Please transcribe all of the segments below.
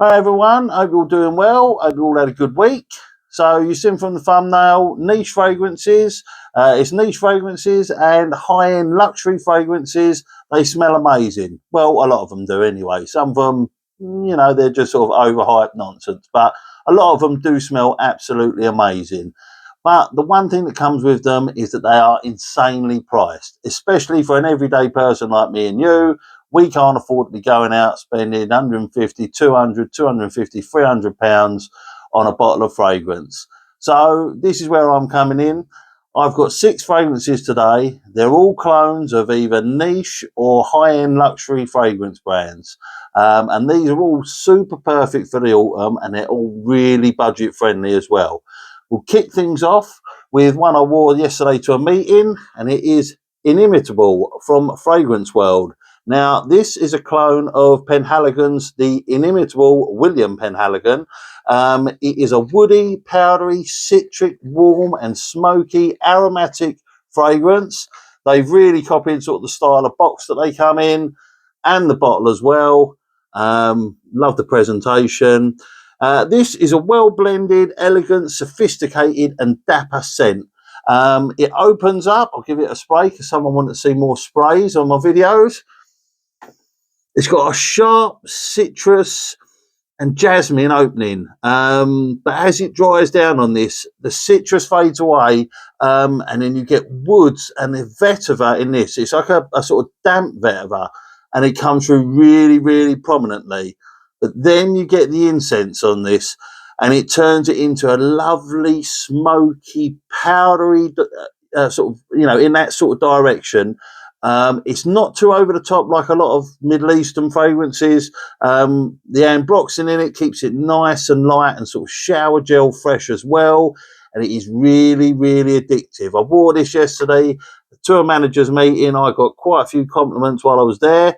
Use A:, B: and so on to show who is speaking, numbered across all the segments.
A: Hi everyone, hope you're all doing well. Hope you all had a good week. So you've seen from the thumbnail, niche fragrances. It's niche fragrances and high-end luxury fragrances. They smell amazing. Well, a lot of them do anyway. Some of them, they're just sort of overhyped nonsense. But a lot of them do smell absolutely amazing. But the one thing that comes with them is that they are insanely priced, especially for an everyday person like me and you. We can't afford to be going out spending 150, 200, 250, 300 pounds on a bottle of fragrance. So this is where I'm coming in. I've got 6 fragrances today. They're all clones of either niche or high-end luxury fragrance brands. And these are all super perfect for the autumn, and they're all really budget friendly as well. We'll kick things off with one I wore yesterday to a meeting, and it is Inimitable from Fragrance World. Now, this is a clone of Penhaligon's The Inimitable William Penhaligon. It is a woody, powdery, citric, warm and smoky, aromatic fragrance. They've really copied sort of the style of box that they come in and the bottle as well. Love the presentation. This is a well-blended, elegant, sophisticated and dapper scent. It opens up. I'll give it a spray because someone wanted to see more sprays on my videos. It's got a sharp citrus and jasmine opening, but as it dries down on this, the citrus fades away, and then you get woods and the vetiver in this. It's like a sort of damp vetiver, and it comes through really, really prominently. But then you get the incense on this, and it turns it into a lovely, smoky, powdery, sort of, in that sort of direction. It's not too over the top like a lot of Middle Eastern fragrances. The ambroxan in it keeps it nice and light and sort of shower gel fresh as well. And it is really, really addictive. I wore this yesterday to a manager's meeting. I got quite a few compliments while I was there.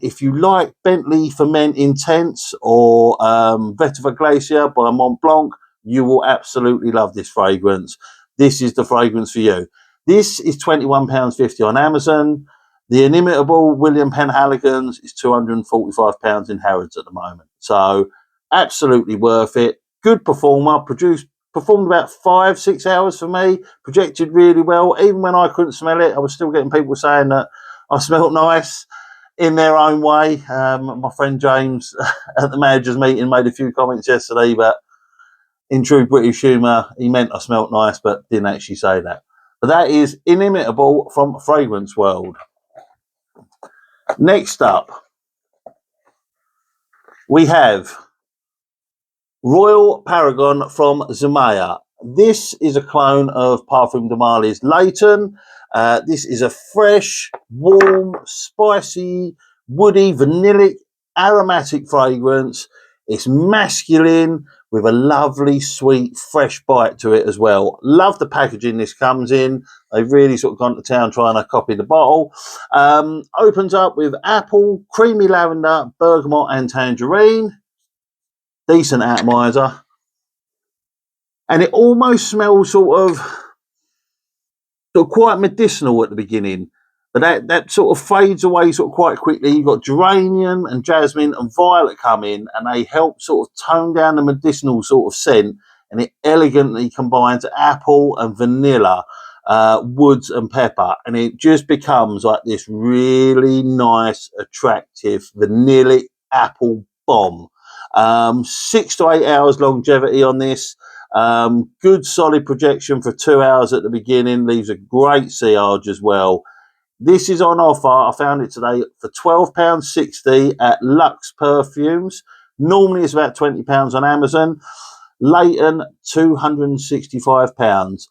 A: If you like Bentley Ferment Intense or Vetiver Glacier by Mont Blanc, you will absolutely love this fragrance. This is the fragrance for you. This is £21.50 on Amazon. The Inimitable William Penhaligon's is £245 in Harrods at the moment. So absolutely worth it. Good performer. Performed about 5-6 hours for me. Projected really well. Even when I couldn't smell it, I was still getting people saying that I smelled nice in their own way. My friend James at the managers meeting made a few comments yesterday, but in true British humour, he meant I smelt nice, but didn't actually say that. But that is Inimitable from Fragrance World. Next up, we have Royal Paragon from Zumaya. This is a clone of Parfum de Marly's Leighton. This is a fresh, warm, spicy, woody, vanillic, aromatic fragrance. It's masculine with a lovely, sweet, fresh bite to it as well. Love the packaging this comes in. They've really sort of gone to town trying to copy the bottle. Opens up with apple, creamy lavender, bergamot and tangerine. Decent atomizer. And it almost smells sort of quite medicinal at the beginning. But that sort of fades away sort of quite quickly. You've got geranium and jasmine and violet come in, and they help sort of tone down the medicinal sort of scent, and it elegantly combines apple and vanilla, woods and pepper, and it just becomes like this really nice, attractive, vanillic apple bomb. 6 to 8 hours longevity on this. Good solid projection for 2 hours at the beginning. Leaves a great sillage as well. This is on offer. I found it today for £12.60 at Luxe Perfumes. Normally it's about £20 on Amazon. Leighton, £265.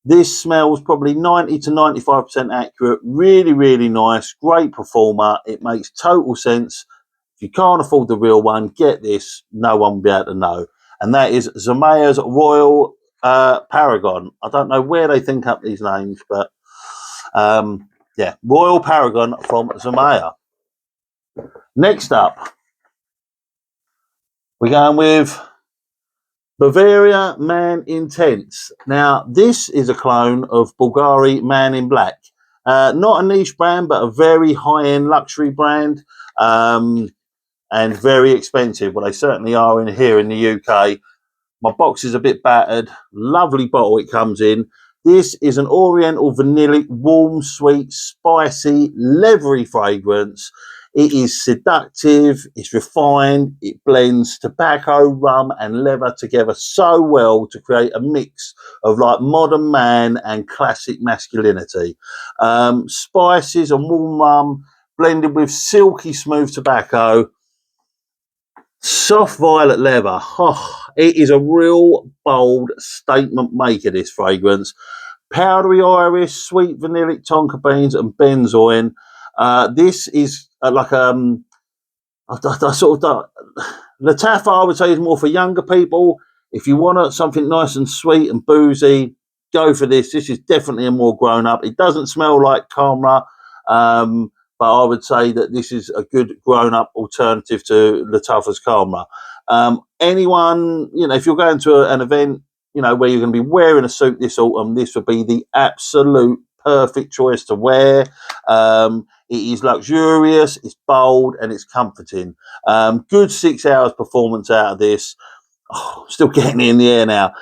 A: This smells probably 90 to 95% accurate. Really, really nice. Great performer. It makes total sense. If you can't afford the real one, get this. No one will be able to know. And that is Zumaya's Royal Paragon. I don't know where they think up these names, but yeah, Royal Paragon from Zumaya. Next up, we're going with Bavaria Man Intense. Now, this is a clone of Bulgari Man in Black. Not a niche brand, but a very high-end luxury brand. and very expensive. Well, they certainly are in here in the UK. My box is a bit battered. Lovely bottle it comes in. This is an Oriental vanillic, warm, sweet, spicy, leathery fragrance. It is seductive, it's refined, it blends tobacco, rum and leather together so well to create a mix of like modern man and classic masculinity. Spices and warm rum blended with silky smooth tobacco. Soft violet leather. Oh, it is a real bold statement maker, this fragrance. Powdery iris, sweet vanillic tonka beans and benzoin. This is like I sort of Lattafa, I would say, is more for younger people. If you want something nice and sweet and boozy, go for this. This is definitely a more grown up. It doesn't smell like Camera, but I would say that this is a good grown up alternative to Lattafa's Camera. Anyone, you know, if you're going to an event, you know, where you're going to be wearing a suit this autumn, this would be the absolute perfect choice to wear. It is luxurious, it's bold, and it's comforting. Good 6 hours performance out of this. Oh, still getting it in the air now.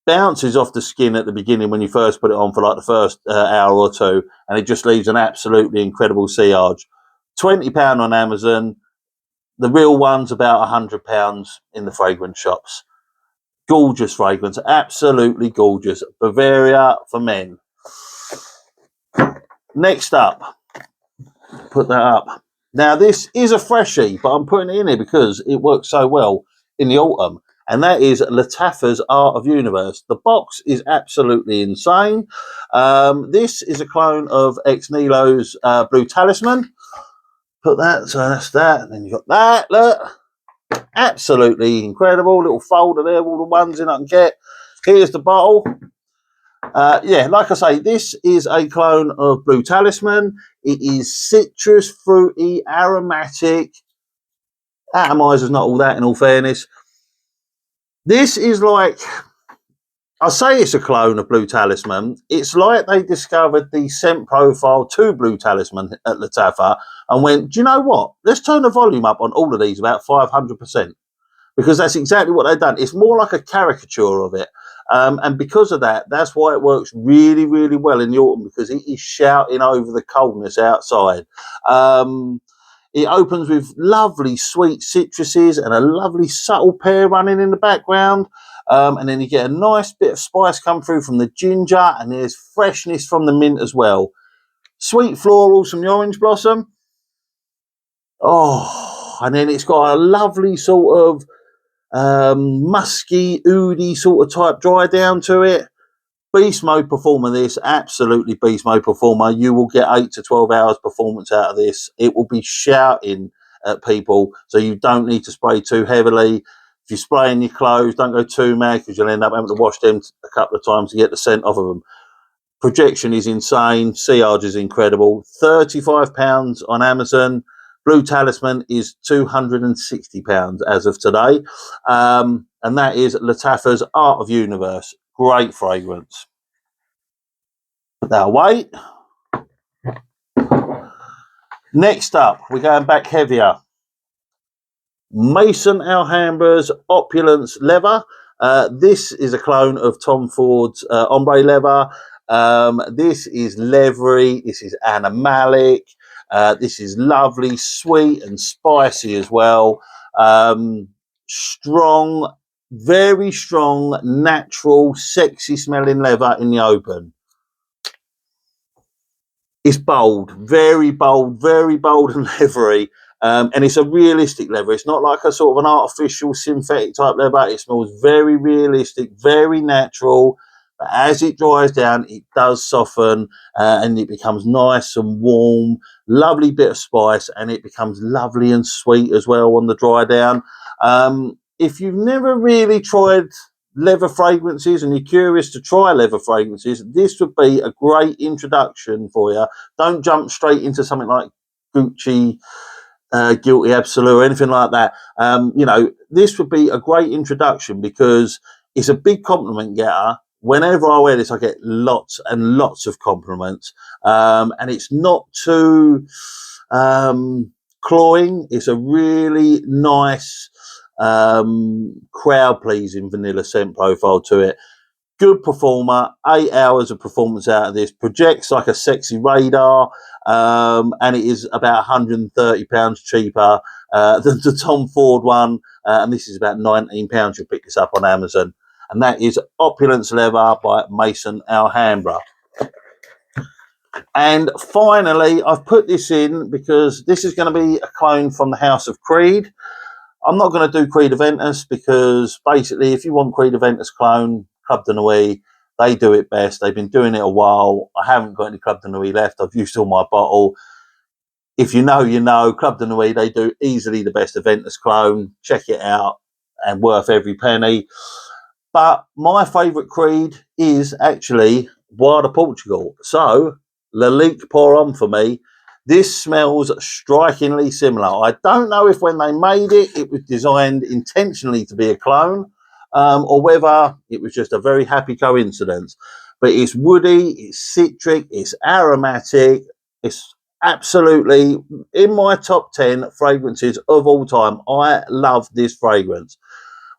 A: Bounces off the skin at the beginning when you first put it on for like the first hour or two, and it just leaves an absolutely incredible sillage. £20 on Amazon. The real one's about £100 in the fragrance shops. Gorgeous fragrance, absolutely gorgeous. Bavaria for men. Next up, put that up. Now, this is a freshie, but I'm putting it in here because it works so well in the autumn, and that is Lattafa's Art of Universe. The box is absolutely insane. This is a clone of Ex Nilo's Blue Talisman. Put that, so that's that, and then you've got that, look. Absolutely incredible. Little folder there, all the ones in I can get. Here's the bottle. Yeah, like I say, this is a clone of Blue Talisman. It is citrus, fruity, aromatic. Atomizer's not all that, in all fairness. This is like, I say it's a clone of Blue Talisman. It's like they discovered the scent profile to Blue Talisman at Lattafa and went, do you know what? Let's turn the volume up on all of these about 500%. Because that's exactly what they've done. It's more like a caricature of it. And because of that, that's why it works really, really well in the autumn, because it is shouting over the coldness outside. It opens with lovely sweet citruses and a lovely subtle pear running in the background. And then you get a nice bit of spice come through from the ginger, and there's freshness from the mint as well. Sweet florals from the orange blossom. Oh, and then it's got a lovely sort of musky, oody sort of type dry down to it. Beast mode performer, this, absolutely beast mode performer. You will get 8 to 12 hours performance out of this. It will be shouting at people, so you don't need to spray too heavily. If you're spraying your clothes, don't go too mad, because you'll end up having to wash them a couple of times to get the scent off of them. Projection is insane. Sillage is incredible. £35 on Amazon. Blue Talisman is £260 as of today. And that is Lattafa's Art of Universe. Great fragrance. Put that away. Next up, we're going back heavier. Mason Alhambra's Opulence Leather. This is a clone of Tom Ford's Ombre Leather. This is leathery. This is animalic. This is lovely, sweet and spicy as well. Strong, very strong, natural, sexy smelling leather in the open. It's bold and leathery. And it's a realistic leather. It's not like a sort of an artificial synthetic type leather. It smells very realistic, very natural. But as it dries down, it does soften and it becomes nice and warm. Lovely bit of spice, and it becomes lovely and sweet as well on the dry down. If you've never really tried leather fragrances and you're curious to try leather fragrances, this would be a great introduction for you. Don't jump straight into something like Gucci, Guilty Absolute or anything like that. You know, this would be a great introduction because it's a big compliment getter. Whenever I wear this, I get lots and lots of compliments, and it's not too cloying. It's a really nice, crowd pleasing vanilla scent profile to it. Good performer, 8 hours of performance out of this, projects like a sexy radar, and it is about £130 cheaper than the Tom Ford one, and this is about £19. You'll pick this up on Amazon, and that is Opulence Leather by Mason Alhambra. And finally, I've put this in because this is going to be a clone from the House of Creed. I'm not going to do Creed Aventus because basically, if you want Creed Aventus clone, Club de Nuit, they do it best. They've been doing it a while. I haven't got any Club de Nuit left. I've used all my bottle. If you know, you know. Club de Nuit, they do easily the best Aventus clone. Check it out, and worth every penny. But my favourite Creed is actually Bois de Portugal. So, Lalique Pour Homme for me. This smells strikingly similar. I don't know if when they made it, it was designed intentionally to be a clone, or whether it was just a very happy coincidence. But it's woody, it's citric, it's aromatic. It's absolutely in my top 10 fragrances of all time. I love this fragrance.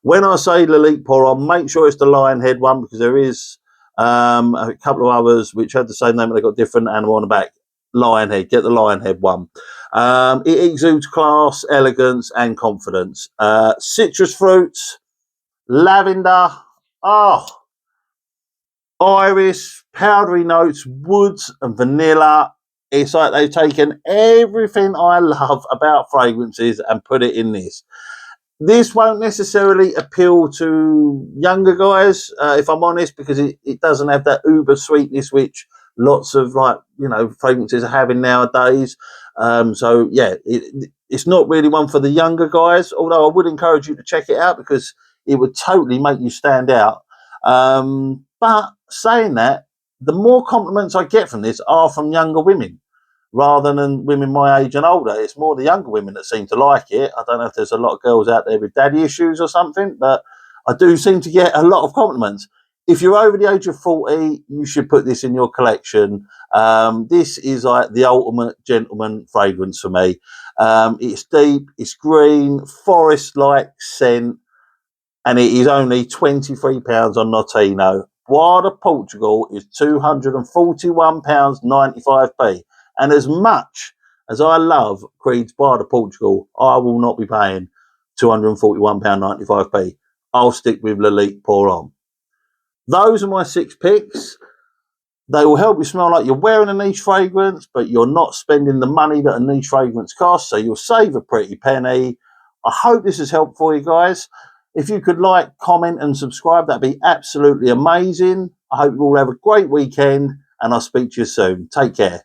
A: When I say Lalique Pour Homme, make sure it's the Lionhead one, because there is a couple of others which had the same name, but they got different animal on the back. Lionhead, get the Lionhead one. It exudes class, elegance, and confidence. Citrus fruits, lavender, iris, powdery notes, woods, and vanilla. It's like they've taken everything I love about fragrances and put it in this. This won't necessarily appeal to younger guys, if I'm honest, because it doesn't have that uber sweetness which lots of fragrances are having nowadays. So yeah, it's not really one for the younger guys. Although I would encourage you to check it out because it would totally make you stand out. But saying that, the more compliments I get from this are from younger women, rather than women my age and older. It's more the younger women that seem to like it. I don't know if there's a lot of girls out there with daddy issues or something, but I do seem to get a lot of compliments. If you're over the age of 40, you should put this in your collection. This is like the ultimate gentleman fragrance for me. It's deep, it's green, forest-like scent, and it is only £23 on Notino. Bois de Portugal is £241.95p. And as much as I love Creed's Bois de Portugal, I will not be paying £241.95p. I'll stick with Lalique Pour Homme. Those are my 6 picks. They will help you smell like you're wearing a niche fragrance, but you're not spending the money that a niche fragrance costs, so you'll save a pretty penny. I hope this has helped for you guys. If you could like, comment, and subscribe, that'd be absolutely amazing. I hope you all have a great weekend, and I'll speak to you soon. Take care.